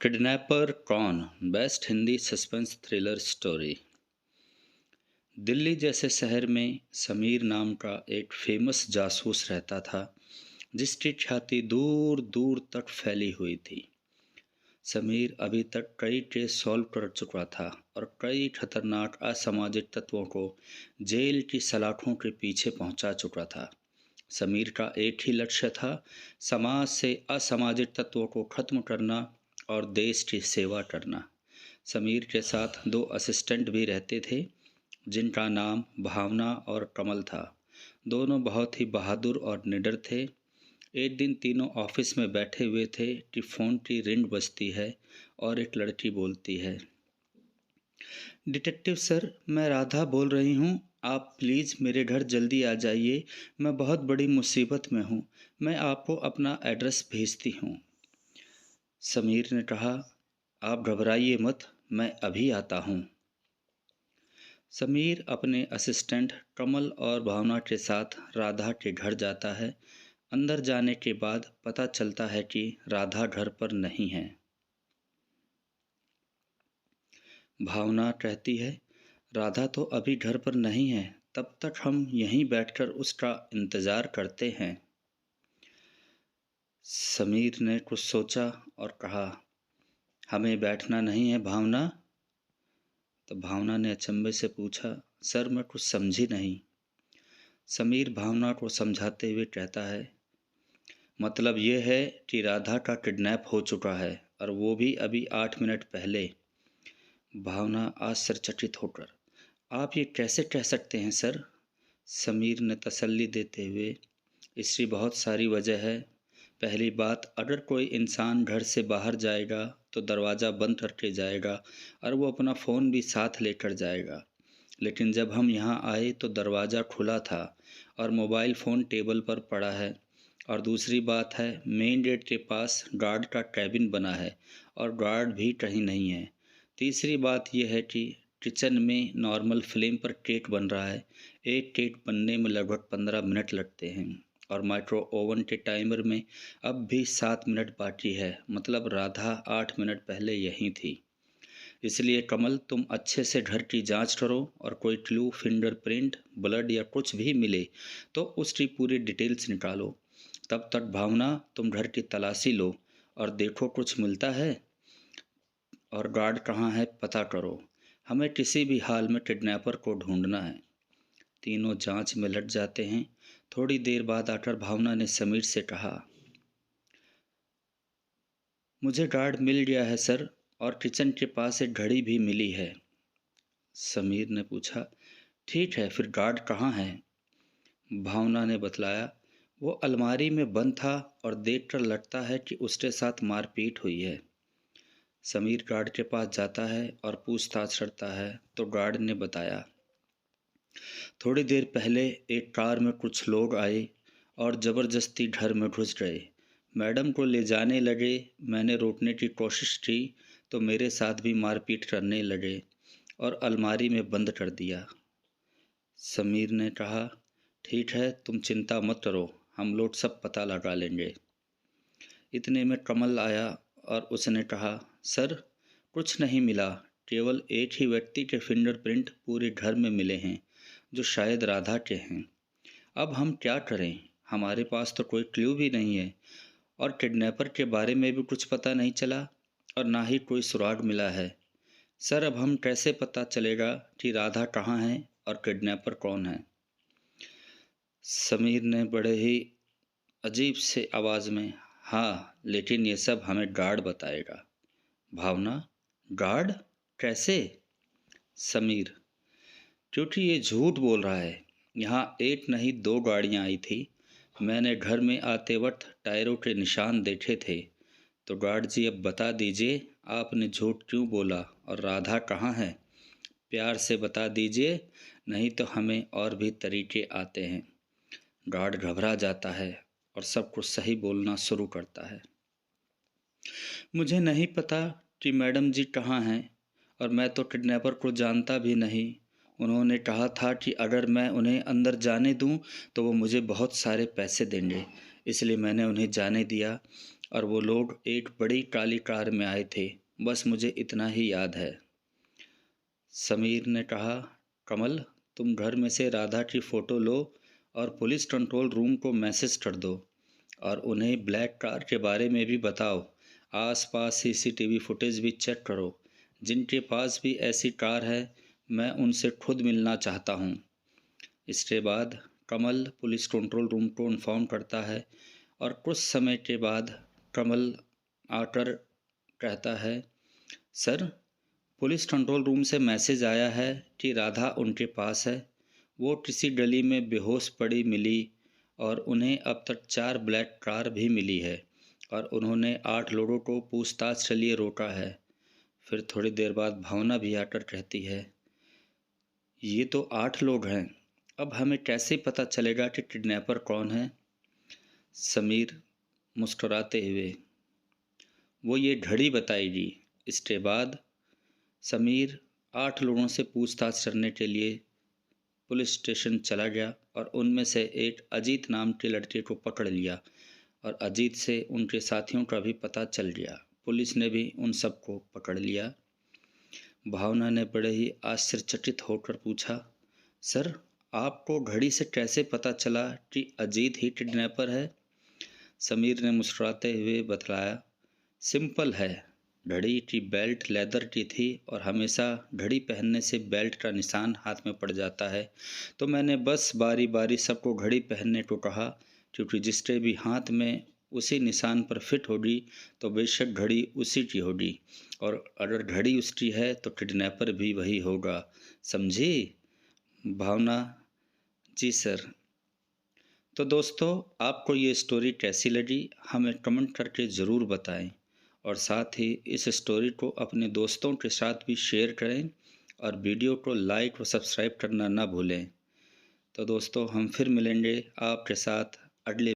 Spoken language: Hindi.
किडनैपर कौन? Best Hindi suspense thriller story. Delhi जैसे शहर में समीर नाम का एक फेमस जासूस रहता था, जिसकी ख्याति दूर दूर तक फैली हुई थी। समीर अभी तक कई केस सॉल्व कर चुका था और कई खतरनाक असामाजिक तत्वों को जेल की सलाखों के पीछे पहुंचा चुका था। समीर का एक ही लक्ष्य था, समाज से असामाजिक तत्वों को खत्म करना और देश की सेवा करना। समीर के साथ दो असिस्टेंट भी रहते थे, जिनका नाम भावना और कमल था। दोनों बहुत ही बहादुर और निडर थे। एक दिन तीनों ऑफिस में बैठे हुए थे कि फ़ोन की रिंग बजती है और एक लड़की बोलती है, डिटेक्टिव सर, मैं राधा बोल रही हूँ। आप प्लीज़ मेरे घर जल्दी आ जाइए, मैं बहुत बड़ी मुसीबत में हूँ। मैं आपको अपना एड्रेस भेजती हूँ। समीर ने कहा, आप घबराइए मत, मैं अभी आता हूँ। समीर अपने असिस्टेंट कमल और भावना के साथ राधा के घर जाता है। अंदर जाने के बाद पता चलता है कि राधा घर पर नहीं है। भावना कहती है, राधा तो अभी घर पर नहीं है, तब तक हम यहीं बैठकर उसका इंतज़ार करते हैं। समीर ने कुछ सोचा और कहा, हमें बैठना नहीं है भावना? तो भावना ने अचंभे से पूछा, सर मैं कुछ समझी नहीं। समीर भावना को समझाते हुए कहता है, मतलब ये है कि राधा का किडनैप हो चुका है, और वो भी अभी 8 मिनट पहले। भावना आश्चर्यचकित होकर, आप ये कैसे कह सकते हैं सर? समीर ने तसल्ली देते हुए, इसकी बहुत सारी वजह है। पहली बात, अगर कोई इंसान घर से बाहर जाएगा तो दरवाज़ा बंद करके जाएगा और वो अपना फ़ोन भी साथ लेकर जाएगा। लेकिन जब हम यहाँ आए तो दरवाज़ा खुला था और मोबाइल फ़ोन टेबल पर पड़ा है। और दूसरी बात है, मेन गेट के पास गार्ड का कैबिन बना है और गार्ड भी कहीं नहीं है। तीसरी बात यह है कि किचन में नॉर्मल फ्लेम पर केक बन रहा है। एक केक बनने में लगभग 15 मिनट लगते हैं और माइक्रो ओवन के टाइमर में अब भी 7 मिनट बाकी है, मतलब राधा 8 मिनट पहले यहीं थी। इसलिए कमल, तुम अच्छे से घर की जांच करो और कोई क्लू, फिंगरप्रिंट, ब्लड या कुछ भी मिले तो उसकी पूरी डिटेल्स निकालो। तब तक भावना, तुम घर की तलाशी लो और देखो कुछ मिलता है, और गार्ड कहाँ है पता करो। हमें किसी भी हाल में किडनैपर को ढूंढना है। तीनों जांच में लग जाते हैं। थोड़ी देर बाद आकर भावना ने समीर से कहा, मुझे गार्ड मिल गया है सर, और किचन के पास एक घड़ी भी मिली है। समीर ने पूछा, ठीक है, फिर गार्ड कहाँ है? भावना ने बतलाया, वो अलमारी में बंद था और देखकर लगता है कि उसके साथ मारपीट हुई है। समीर गार्ड के पास जाता है और पूछताछ करता है तो गार्ड ने बताया, थोड़ी देर पहले एक कार में कुछ लोग आए और ज़बरदस्ती घर में घुस गए। मैडम को ले जाने लगे। मैंने रोकने की कोशिश की तो मेरे साथ भी मारपीट करने लगे और अलमारी में बंद कर दिया। समीर ने कहा, ठीक है, तुम चिंता मत करो, हम लोग सब पता लगा लेंगे। इतने में कमल आया और उसने कहा, सर कुछ नहीं मिला, केवल एक ही व्यक्ति के फिंगरप्रिंट पूरे घर में मिले हैं, जो शायद राधा के हैं। अब हम क्या करें? हमारे पास तो कोई क्लू भी नहीं है और किडनैपर के बारे में भी कुछ पता नहीं चला और ना ही कोई सुराग मिला है। सर अब हम कैसे पता चलेगा कि राधा कहाँ है और किडनैपर कौन है? समीर ने बड़े ही अजीब से आवाज़ में, हाँ, लेकिन ये सब हमें गार्ड बताएगा। भावना, गार्ड? कैसे? समीर, क्योंकि ये झूठ बोल रहा है। यहाँ एक नहीं दो गाड़ियाँ आई थी। मैंने घर में आते वक्त टायरों के निशान देखे थे। तो गार्ड जी, अब बता दीजिए, आपने झूठ क्यों बोला और राधा कहाँ है? प्यार से बता दीजिए, नहीं तो हमें और भी तरीके आते हैं। गार्ड घबरा जाता है और सब कुछ सही बोलना शुरू करता है। मुझे नहीं पता कि मैडम जी कहाँ हैं, और मैं तो किडनैपर को जानता भी नहीं। उन्होंने कहा था कि अगर मैं उन्हें अंदर जाने दूं तो वो मुझे बहुत सारे पैसे देंगे, इसलिए मैंने उन्हें जाने दिया। और वो लोग एक बड़ी काली कार में आए थे। बस मुझे इतना ही याद है। समीर ने कहा, कमल, तुम घर में से राधा की फ़ोटो लो और पुलिस कंट्रोल रूम को मैसेज कर दो और उन्हें ब्लैक कार के बारे में भी बताओ। आसपास सीसीटीवी फुटेज भी चेक करो। जिनके पास भी ऐसी कार है, मैं उनसे खुद मिलना चाहता हूँ। इसके बाद कमल पुलिस कंट्रोल रूम को इन्फॉर्म करता है और कुछ समय के बाद कमल आकर कहता है, सर, पुलिस कंट्रोल रूम से मैसेज आया है कि राधा उनके पास है। वो किसी गली में बेहोश पड़ी मिली और उन्हें अब तक 4 ब्लैक कार भी मिली है और उन्होंने 8 लोगों को पूछताछ के लिए रोका है। फिर थोड़ी देर बाद भावना भी आकर कहती है, ये तो 8 लोग हैं, अब हमें कैसे पता चलेगा कि किडनैपर कौन है? समीर मुस्कुराते हुए, वो ये घड़ी बताएगी। इसके बाद समीर 8 लोगों से पूछताछ करने के लिए पुलिस स्टेशन चला गया और उनमें से एक अजीत नाम के लड़के को पकड़ लिया और अजीत से उनके साथियों का भी पता चल गया। पुलिस ने भी उन सबको पकड़ लिया। भावना ने बड़े ही आश्चर्यचकित होकर पूछा, सर, आपको घड़ी से कैसे पता चला कि अजीत ही किडनैपर है? समीर ने मुस्कुराते हुए बतलाया, सिंपल है, घड़ी की बेल्ट लेदर की थी और हमेशा घड़ी पहनने से बेल्ट का निशान हाथ में पड़ जाता है, तो मैंने बस बारी बारी सबको घड़ी पहनने को कहा, क्योंकि जिसके भी हाथ में उसी निशान पर फिट होगी तो बेशक घड़ी उसी की होगी, और अगर घड़ी उसकी है तो किडनैपर भी वही होगा। समझी भावना? जी सर। तो दोस्तों, आपको ये स्टोरी कैसी लगी हमें कमेंट करके ज़रूर बताएं और साथ ही इस स्टोरी को अपने दोस्तों के साथ भी शेयर करें और वीडियो को लाइक और सब्सक्राइब करना ना भूलें। तो दोस्तों, हम फिर मिलेंगे आपके साथ अगले